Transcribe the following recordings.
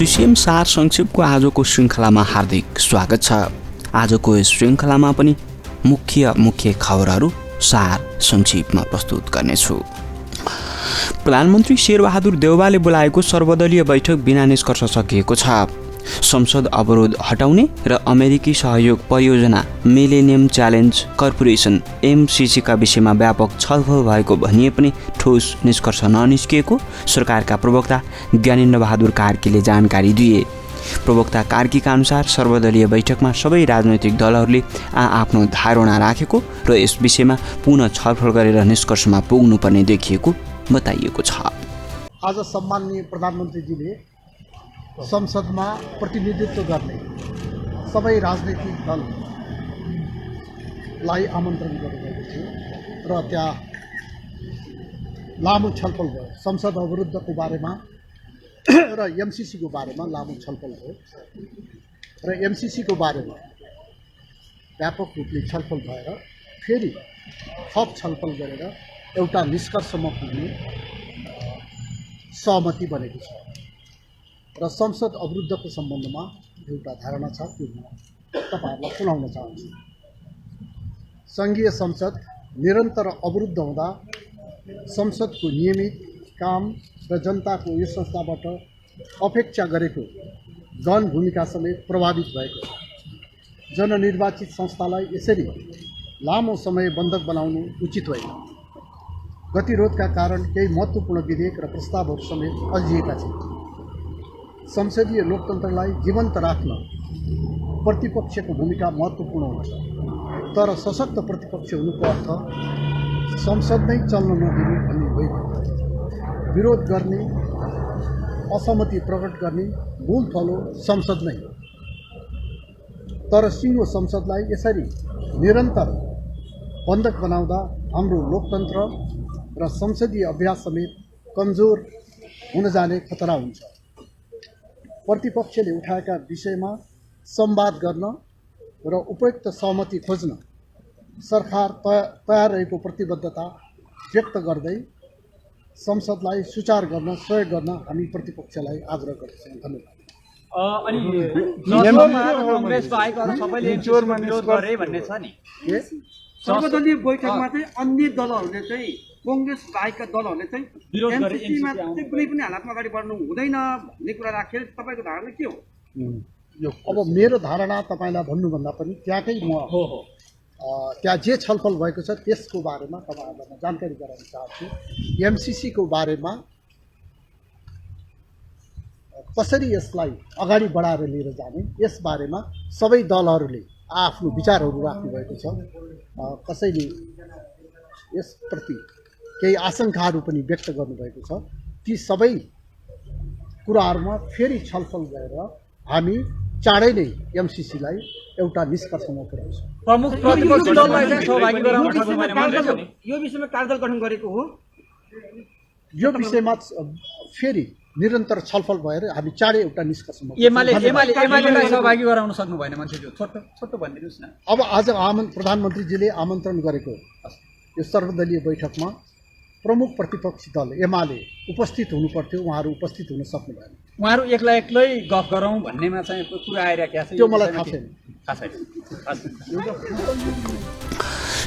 एमसीसीएम सार संक्षेपको आजको श्रृङ्खलामा हार्दिक स्वागत छ। आजको यस श्रृङ्खलामा पनि मुख्य खबरहरू सार संक्षेपमा प्रस्तुत गर्नेछु। प्रधानमन्त्री शेरबहादुर देउवाले बोलाएको सर्वदलीय बैठक बिना निष्कर्ष सकिएको छ। संसद अवरोध हटाउने र अमेरिकी सहयोग परियोजना मिलेनियम च्यालेन्ज कर्पोरेसन एमसीसीका विषयमा व्यापक छलफल भएको भनिए पनि ठोस निष्कर्ष ननिस्किएको सरकारका प्रवक्ता ज्ञानेन्द्र बहादुर कार्कीले जानकारी दिए। प्रवक्ता कार्कीका अनुसार सर्वदलीय बैठकमा सबै राजनैतिक दलहरूले आफ्नो धारणा राखेको र यस विषयमा पुनः छलफल गरेर निष्कर्षमा पुग्नुपर्ने देखिएको बताइएको छ। आज सम्माननीय प्रधानमन्त्रीजीले संसदमा प्रतिनिधित्व गर्ने सबै राजनैतिक दललाई आमन्त्रण गर्नुभएको थियो र त्यहाँ लामो छलफल भयो। संसद अवरुद्धको बारेमा र एमसीसीको बारेमा लामो छलफल भयो र एमसीसीको बारेमा व्यापक रूपले छलफल भएर फेरि थप छलफल गरेर एउटा निष्कर्षमा पुग्ने सहमति बनेको छ र संसद अवरुद्धको सम्बन्धमा एउटा धारणा छ, त्यो म तपाईहरुलाई सुनाउन चाहन्छु। संघीय संसद निरन्तर अवरुद्ध हुँदा संसदको नियमित काम र जनताको यो संस्थाबाट अपेक्षा गरेको गहन भूमिका समेत प्रभावित भएको छ। जननिर्वाचित संस्थालाई यसरी लामो समय बन्धक बनाउनु उचित होइन। गतिरोधका कारण केही महत्त्वपूर्ण विधेयक र प्रस्तावहरू समेत अल्झिएका छन्। संसदीय लोकतन्त्रलाई जीवन्त राख्न प्रतिपक्षको भूमिका महत्त्वपूर्ण हुन्छ, तर सशक्त प्रतिपक्ष हुनुको अर्थ संसद नै चल्न नदिने भन्ने होइन। विरोध गर्ने, असहमति प्रकट गर्ने मूल थलो संसद नै हो, तर सिङ्गो संसदलाई यसरी निरन्तर बन्धक बनाउँदा हाम्रो लोकतन्त्र र संसदीय अभ्यास समेत कमजोर हुन जाने खतरा हुन्छ। प्रतिपक्षले उठाएका विषयमा संवाद गर्न र उपयुक्त सहमति खोज्न सरकार तयार रहेको प्रतिबद्धता व्यक्त गर्दै संसदलाई सुचार गर्न सहयोग गर्न हामी प्रतिपक्षलाई आग्रह गर्दछौँ। धन्यवाद। अनि कांग्रेस बाहेक अरू सबैले विरोध गरे भन्ने छ नि। सर्वदलीय बैठकमा चाहिँ अन्य दलहरूले चाहिँ कांग्रेस बाहेकका दलहरूले चाहिँ एमसीसीमा चाहिँ कुनै पनि हालतमा अगाडि बढ्नु हुँदैन भन्ने कुरा राखेर तपाईको धारणा के हो? अब मेरो धारणा तपाईलाई भन्नुभन्दा पनि त्यहाँकै म त्यहाँ जे छलफल भएको छ त्यसको बारेमा तपाईहरुलाई म जानकारी गराउन चाहन्छु। एमसीसीको बारेमा कसरी यसलाई अगाडि बढाएर लिएर जाने यस बारेमा सबै दलहरूले आफ्नो विचारहरू राख्नु भएको छ। कसैले यसप्रति केही आशंकाहरू पनि व्यक्त गर्नुभएको छ। ती सबै कुराहरूमा फेरि छलफल गरेर हामी चाँडै नै एमसीसीलाई एउटा निष्कर्षमा पुर्याउँछौँ। प्रमुख प्रतिपक्षी दललाई चाहिँ सहभागी गराउन सक्नु भएन भन्ने छ नि। यो विषयमा कार्यदल गठन गरेको हो। यो विषयमा फेरि निरन्तर छलफल भएर हामी चाँडै एउटा निष्कर्षमा एमालेलाई सहभागी गराउन सक्नु भएन मान्छे। छोटो भनिदिनुस् न। अब आज प्रधानमन्त्रीजीले आमन्त्रण गरेको यो सर्वदलीय बैठकमा प्रमुख प्रतिपक्षी दल एमाले उपस्थित हुनुपर्थ्यो, उहाँहरू उपस्थित हुन सक्नु भएन। उहाँहरू एक्लै गफ गरौँ भन्नेमा चाहिँ कुरा आइरहेको छ। त्यो मलाई थाहा छैन।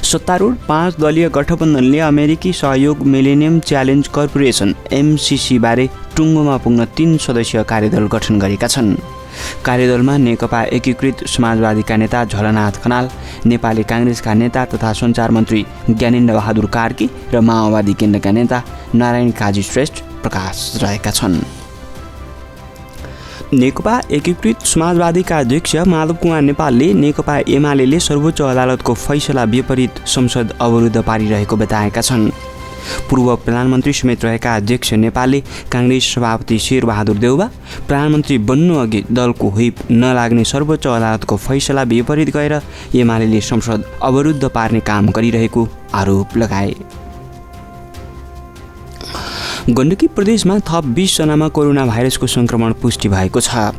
सत्तारूढ 5 दलीय गठबन्धनले अमेरिकी सहयोग मिलेनियम च्यालेन्ज कर्पोरेसन एमसीसी बारे टुङ्गोमा पुग्न 3 सदस्यीय कार्यदल गठन गरेका छन्। कार्यदलमा नेकपा एकीकृत समाजवादीका नेता झलनाथ खनाल, नेपाली कांग्रेसका नेता तथा सञ्चार मन्त्री ज्ञानेन्द्र बहादुर कार्की र माओवादी केन्द्रका नेता नारायण काजी श्रेष्ठ प्रकाश रहेका छन्। नेकपा एकीकृत समाजवादीका अध्यक्ष माधव कुमार नेपालले नेकपा एमाले सर्वोच्च अदालतको फैसला विपरीत संसद अवरुद्ध पारिरहेको बताएका छन्। पूर्व प्रधानमन्त्री समेत रहेका अध्यक्ष नेपालले कांग्रेस सभापति शेरबहादुर देउवा प्रधानमन्त्री बन्नु अघि दलको व्हिप नलाग्ने सर्वोच्च अदालतको फैसला विपरीत गएर एमाले संसद अवरुद्ध पार्ने काम गरिरहेको आरोप लगाए। गण्डकी प्रदेशमा थप 20 जनामा कोरोना भाइरसको संक्रमण पुष्टि भएको छ।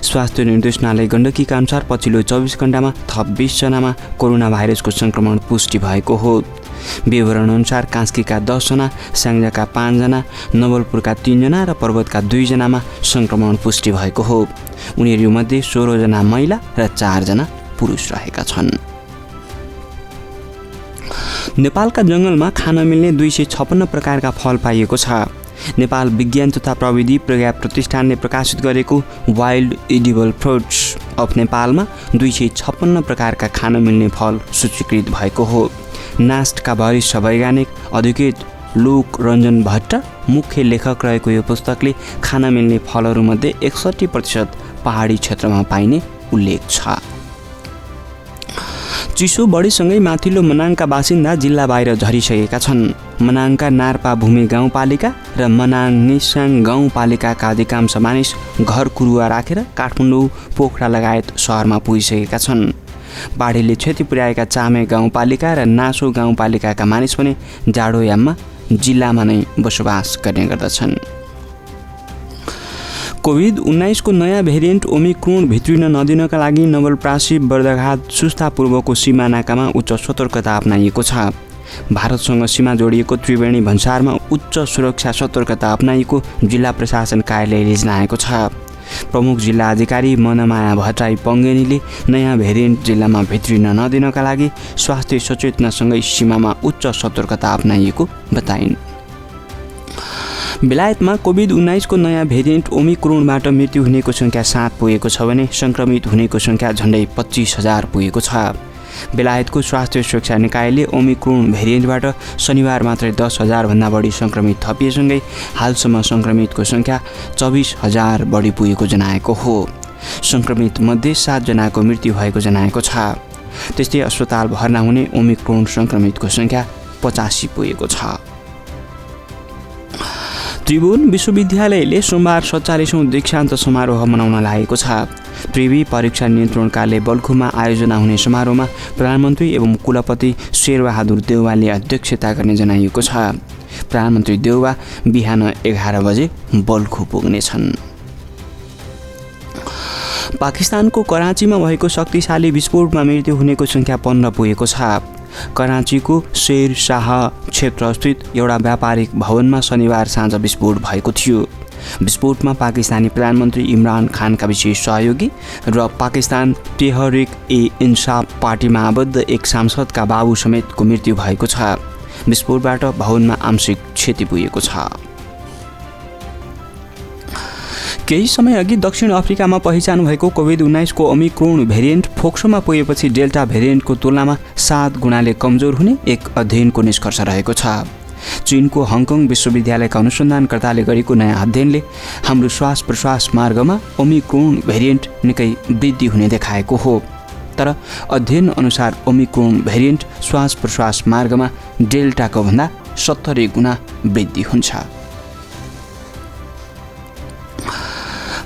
स्वास्थ्य निर्देशनालय गण्डकीका अनुसार पछिल्लो 24 घण्टामा थप 20 जनामा कोरोना भाइरसको संक्रमण पुष्टि भएको हो। विवरणअनुसार कास्कीका 10 जना, स्याङ्जाका 5 जना, नवलपुरका 3 जना र पर्वतका 2 जनामा संक्रमण पुष्टि भएको हो। उनीहरूमध्ये 16 जना महिला र 4 जना पुरुष रहेका छन्। नेपालका जङ्गलमा खान मिल्ने 256 प्रकारका फल पाइएको छ। नेपाल विज्ञान तथा प्रविधि प्रज्ञा प्रतिष्ठानले प्रकाशित गरेको वाइल्ड एडिबल फ्रुट्स अफ नेपालमा 256 प्रकारका खान मिल्ने फल सूचीकृत भएको हो। नास्टका वरिष्ठ वैज्ञानिक एडभोकेट लोक रञ्जन भट्ट मुख्य लेखक रहेको यो पुस्तकले खान मिल्ने फलहरूमध्ये 61% पहाडी क्षेत्रमा पाइने उल्लेख छ। चिसो बढीसँगै माथिल्लो मनाङका बासिन्दा जिल्ला बाहिर झरिसकेका छन्। मनाङका नार्पा भूमि गाउँपालिका र मनाङ निसाङ गाउँपालिकाका अधिकांश मानिस घर कुरुवा राखेर काठमाडौँ, पोखरा लगायत सहरमा पुगिसकेका छन्। बाढीले क्षति पुर्याएका चामे गाउँपालिका र नासो गाउँपालिकाका मानिस पनि जाडोयाममा जिल्लामा नै बसोबास गर्ने गर्दछन्। कोभिड-19 को नयाँ भेरिएन्ट ओमिक्रोन भित्रिन नदिनका लागि नवलप्रासी बर्दघाट सुस्ता पूर्वको सीमा नाकामा उच्च सतर्कता अपनाइएको छ। भारतसँग सीमा जोडिएको त्रिवेणी भन्सारमा उच्च सुरक्षा सतर्कता अपनाइएको जिल्ला प्रशासन कार्यालयले जनाएको छ। प्रमुख जिल्ला अधिकारी मनमाया भट्टराई पङ्गेनीले नयाँ भेरिएन्ट जिल्लामा भित्रिन नदिनका लागि स्वास्थ्य सचेतनासँगै सीमामा उच्च सतर्कता अपनाइएको बताइन्। बेलायतमा कोभिड-19 को नयाँ भेरिएन्ट ओमिक्रोनबाट मृत्यु हुनेको सङ्ख्या 7 पुगेको छ भने सङ्क्रमित हुनेको सङ्ख्या झन्डै 25,000 पुगेको छ। बेलायतको स्वास्थ्य सुरक्षा निकायले ओमिक्रोन भेरिएन्टबाट शनिबार मात्रै 10,000 भन्दा बढी सङ्क्रमित थपिएसँगै हालसम्म सङ्क्रमितको सङ्ख्या 24,000 बढी पुगेको जनाएको हो। सङ्क्रमित मध्ये 7 जनाको मृत्यु भएको जनाएको छ। त्यस्तै अस्पताल भर्ना हुने ओमिक्रोन सङ्क्रमितको सङ्ख्या 85 पुगेको छ। त्रिभुवन विश्वविद्यालयले सोमबार 47औं दीक्षान्त समारोह मनाउन लागेको छ। त्रिवी परीक्षा नियन्त्रण कार्यालय बल्खुमा आयोजना हुने समारोहमा प्रधानमन्त्री एवं कुलपति शेरबहादुर देउवाले अध्यक्षता गर्ने जनाइएको छ। प्रधानमन्त्री देउवा बिहान 11 बजे बल्खु पुग्नेछन्। पाकिस्तानको कराँचीमा भएको शक्तिशाली विस्फोटमा मृत्यु हुनेको सङ्ख्या 15 पुगेको छ। कराँचीको शेर शाह क्षेत्रस्थित एउटा व्यापारिक भवनमा शनिबार साँझ विस्फोट भएको थियो। विस्फोटमा पाकिस्तानी प्रधानमन्त्री इमरान खानका विशेष सहयोगी र पाकिस्तान तेहरिक-ए-इन्साफ पार्टीमा आबद्ध एक सांसदका बाबु समेतको मृत्यु भएको छ। विस्फोटबाट भवनमा आंशिक क्षति पुगेको छ। केही समयअघि दक्षिण अफ्रिकामा पहिचान भएको कोभिड-19 को ओमिक्रोन भेरिएन्ट फोक्सोमा पुगेपछि डेल्टा भेरिएन्टको तुलनामा 7 गुणाले कमजोर हुने एक अध्ययनको निष्कर्ष रहेको छ। चीनको हङकङ विश्वविद्यालयका अनुसन्धानकर्ताले गरेको नयाँ अध्ययनले हाम्रो श्वास प्रश्वास मार्गमा ओमिक्रोन भेरिएन्ट निकै वृद्धि हुने देखाएको हो। तर अध्ययन अनुसार ओमिक्रोन भेरिएन्ट श्वास प्रश्वास मार्गमा डेल्टाको भन्दा 70 गुणा वृद्धि हुन्छ।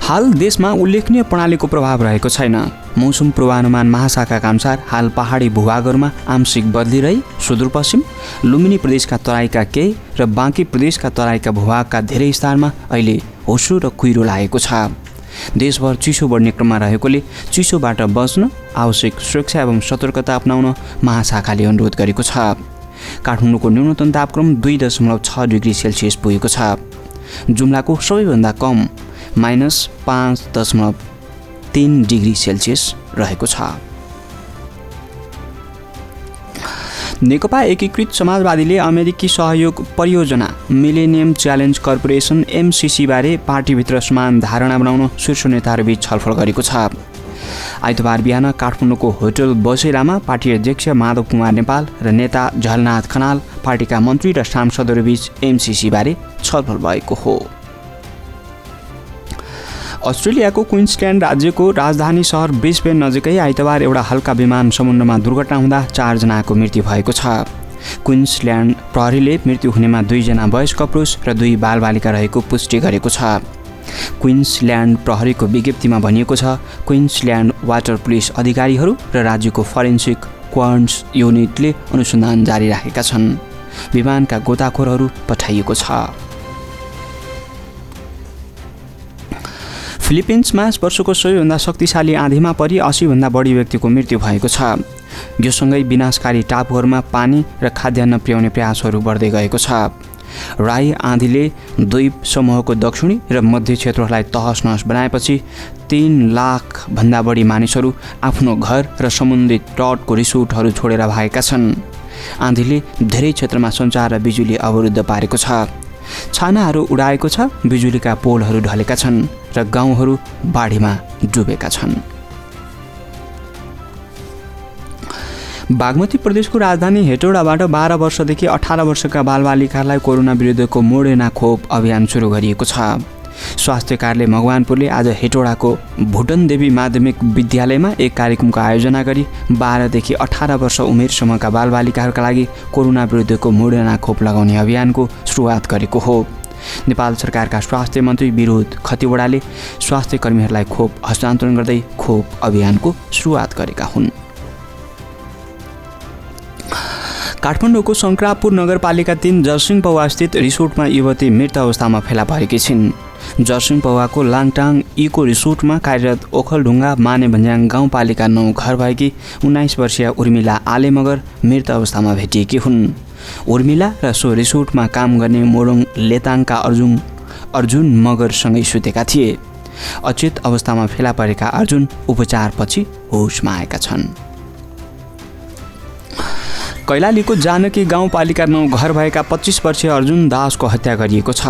हाल देशमा उल्लेखनीय प्रणालीको प्रभाव रहेको छैन। मौसम पूर्वानुमान महाशाखाका अनुसार हाल पहाडी भूभागहरूमा आंशिक बदली रही सुदूरपश्चिम, लुम्बिनी प्रदेशका तराईका केही र बाँकी प्रदेशका तराईका भूभागका धेरै स्थानमा अहिले होसो र कुहिरो लागेको छ। देशभर चिसो बढ्ने क्रममा रहेकोले चिसोबाट बच्न आवश्यक सुरक्षा एवं सतर्कता अपनाउन महाशाखाले अनुरोध गरेको छ। काठमाडौँको न्यूनतम तापक्रम 2.6 डिग्री सेल्सियस पुगेको छ। जुम्लाको सबैभन्दा कम -5.3 डिग्री सेल्सियस रहेको छ। नेकपा एकीकृत समाजवादीले अमेरिकी सहयोग परियोजना मिलेनियम च्यालेन्ज कर्पोरेसन MCC बारे पार्टीभित्र समान धारणा बनाउन शीर्ष नेताहरूबीच छलफल गरेको छ। आइतबार बिहान काठमाडौँको होटल बसेरामा पार्टी अध्यक्ष माधव कुमार नेपाल र नेता झलनाथ खनाल, पार्टीका मन्त्री र सांसदहरूबीच MCC बारे छलफल भएको हो। अस्ट्रेलियाको क्विन्सल्यान्ड राज्यको राजधानी सहर ब्रिस्बेन नजिकै आइतबार एउटा हल्का विमान समुद्रमा दुर्घटना हुँदा 4 जनाको मृत्यु भएको छ। क्विन्सल्यान्ड प्रहरीले मृत्यु हुनेमा 2 जना वयस्क पुरुष र 2 बालबालिका रहेको पुष्टि गरेको छ। क्विन्सल्यान्ड प्रहरीको विज्ञप्तिमा भनिएको छ, क्विन्सल्यान्ड वाटर पुलिस अधिकारीहरू र राज्यको फरेन्सिक क्वार्न्स युनिटले अनुसन्धान जारी राखेका छन्। विमानका गोताखोरहरू पठाइएको छ। फिलिपिन्समा वर्षको सबैभन्दा शक्तिशाली आँधीमा परि 80 भन्दा बढी व्यक्तिको मृत्यु भएको छ। यो सँगै विनाशकारी टापुहरूमा पानी र खाद्यान्न पुर्याउने प्रयासहरू बढ्दै गएको छ। राई आँधीले द्वीप समूहको दक्षिणी र मध्य क्षेत्रहरूलाई तहस-नहस बनाएपछि 3 लाखभन्दा बढी मानिसहरू आफ्नो घर र समुद्री तटको रिसोर्टहरू छोडेर भागेका छन्। आँधीले धेरै क्षेत्रमा सञ्चार र बिजुली अवरुद्ध पारेको छ। छानाहरू उडाएको छ, बिजुलीका पोलहरू ढलेका छन् र गाउँहरू बाढीमा डुबेका छन्। बागमती प्रदेशको राजधानी हेटौडाबाट 12 वर्षदेखि 18 वर्षका बालबालिकाहरूलाई कोरोना विरुद्धको मोडेर्ना खोप अभियान सुरु गरिएको छ। स्वास्थ्य कार्यालय मगवानपुरले आज हेटौडाको भुटन देवी माध्यमिक विद्यालयमा एक कार्यक्रमको आयोजना गरी 12 देखि 18 वर्ष उमेरसम्मका बालबालिकाहरूका लागि कोरोना विरुद्धको मोडेर्ना खोप लगाउने अभियानको सुरुवात गरेको हो। नेपाल सरकारका स्वास्थ्य मन्त्री विरोध खतिवडाले स्वास्थ्य कर्मीहरूलाई खोप हस्तान्तरण गर्दै खोप अभियानको सुरुवात गरेका हुन्। काठमाडौँको शङ्करापुर नगरपालिका 3 जरसिंह पौवा स्थित रिसोर्टमा युवती मृत अवस्थामा फेला परेकी छिन्। जरसिंह पौवाको लाङटाङ इको रिसोर्टमा कार्यरत ओखलढुङ्गा मानेभन्ज्याङ गाउँपालिका 9 घर भएकी 19 वर्षीय उर्मिला आले मगर मृत अवस्थामा भेटिएकी हुन्। उर्मिला र सो रिसोर्टमा काम गर्ने मोरङ लेताङका अर्जुन मगरसँगै सुतेका थिए। अचेत अवस्थामा फेला परेका अर्जुन उपचारपछि होसमा आएका छन्। कैलालीको जानकी गाउँपालिका 9 घर भएका 25 वर्षीय अर्जुन दासको हत्या गरिएको छ।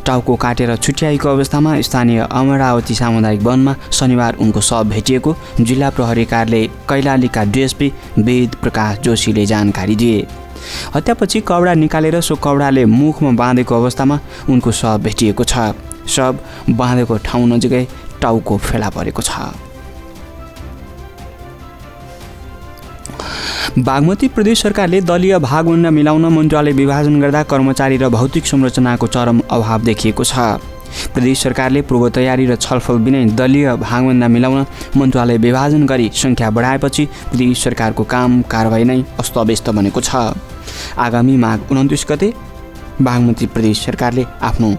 टाउको काटेर छुट्याएको अवस्थामा स्थानीय अमरावती सामुदायिक वनमा शनिबार उनको शव भेटिएको जिल्ला प्रहरी कार्यालय कैलालीका डीएसपी वेद प्रकाश जोशीले जानकारी दिए। हत्यापछि कपडा निकालेर सो कपडाले मुखमा बाँधेको अवस्थामा उनको शव भेटिएको छ। शव बाँधेको ठाउँ नजिकै टाउको फेला परेको छ। बागमती प्रदेश सरकारले दलीय भागभन्दा मिलाउन मन्त्रालय विभाजन गर्दा कर्मचारी र भौतिक संरचनाको चरम अभाव देखिएको छ। प्रदेश सरकारले पूर्व तयारी र छलफल बिनै दलीय भागभन्दा मिलाउन मन्त्रालय विभाजन गरी सङ्ख्या बढाएपछि प्रदेश सरकारको काम कारबाही नै अस्तव्यस्त बनेको छ। आगामी माघ 29 गते बागमती प्रदेश सरकारले आफ्नो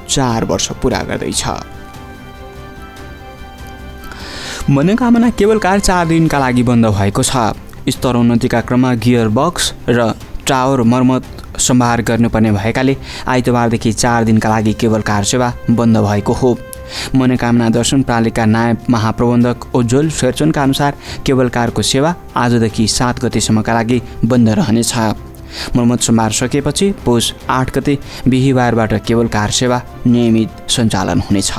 4 वर्ष पूरा गर्दैछ। मनोकामना केबल कार 4 दिनका लागि बन्द भएको छ। स्तरोन्नतिका क्रममा गियर बक्स र टावर मर्मत सम्भार गर्नुपर्ने भएकाले आइतबारदेखि 4 दिनका लागि केबल कार सेवा बन्द भएको हो। मनोकामना दर्शन प्रणालीका नायब महाप्रबन्धक उज्जवल शेरचनका अनुसार केबल कारको सेवा आजदेखि 7 गतेसम्मका लागि बन्द रहनेछ। मर्मत सम्भार सकेपछि पौष 8 गते बिहिबारबाट केबल कार सेवा नियमित सञ्चालन हुनेछ।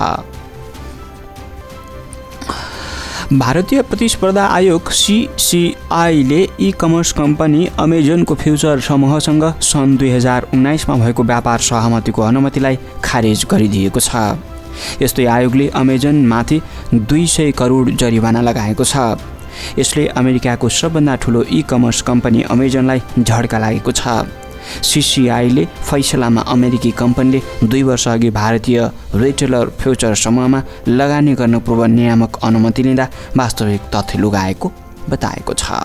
भारतीय प्रतिस्पर्धा आयोग सीसीआईले ई-कमर्स कम्पनी अमेजनको फ्युचर समूहसँग सन् 2019मा भएको व्यापार सहमतिको अनुमतिलाई खारेज गरिदिएको छ। यस्तै आयोगले अमेजनमाथि 200 करोड जरिवाना लगाएको छ। यसले अमेरिकाको सबभन्दा ठुलो ई-कमर्स कम्पनी अमेजनलाई झड्का लागेको छ। सीसीआईले फैसलामा अमेरिकी कम्पनीले 2 वर्ष अघि भारतीय रिटेलर फ्युचर समूहमा लगानी गर्न पूर्व नियामक अनुमति लिँदा वास्तविक तथ्य लुगाएको बताएको छ।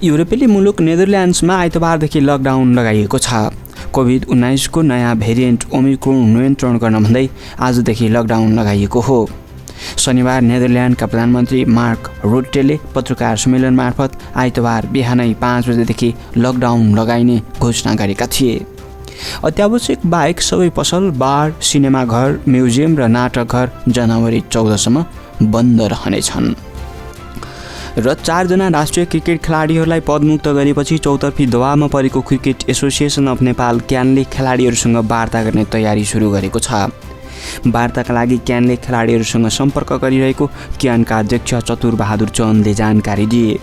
युरोपेली मुलुक नेदरल्यान्ड्समा आइतबारदेखि लकडाउन लगाइएको छ। कोभिड-19 को नयाँ भेरिएन्ट ओमिक्रोन नियन्त्रण गर्न भन्दै आजदेखि लकडाउन लगाइएको हो। शनिबार नेदरल्यान्डका प्रधानमन्त्री मार्क रुटेले पत्रकार सम्मेलन मार्फत आइतबार बिहानै 5 बजेदेखि लकडाउन लगाइने घोषणा गरेका थिए। अत्यावश्यक बाहेक सबै पसल, बार, सिनेमाघर, म्युजियम र नाटकघर जनवरी 14 सम्म बन्द रहनेछन्। र 4 जना राष्ट्रिय क्रिकेट खेलाडीहरूलाई पदमुक्त गरेपछि चौतर्फी दबावमा परेको क्रिकेट एसोसिएसन अफ नेपाल क्यानले खेलाडीहरूसँग वार्ता गर्ने तयारी सुरु गरेको छ। वार्ताका लागि क्यानले खेलाडीहरूसँग सम्पर्क गरिरहेको क्यानका अध्यक्ष चतुरबहादुर चन्दले जानकारी दिए।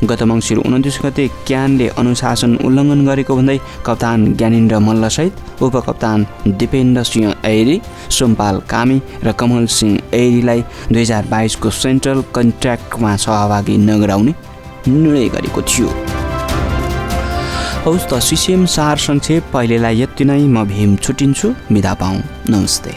गत मङ्सिर 29 गते क्यानले अनुशासन उल्लङ्घन गरेको भन्दै कप्तान ज्ञानेन्द्र मल्लसहित उपकप्तान दिपेन्द्र सिंह ऐरी, सोमपाल कामी र कमल सिंह ऐरीलाई 2022 को सेन्ट्रल कन्ट्र्याक्टमा सहभागी नगराउने निर्णय गरेको थियो। हौस् त सिसिएम सार संक्षेप पहिलेलाई यति नै। म भीम छुटिन्छु। बिदा पाऊँ। नमस्ते।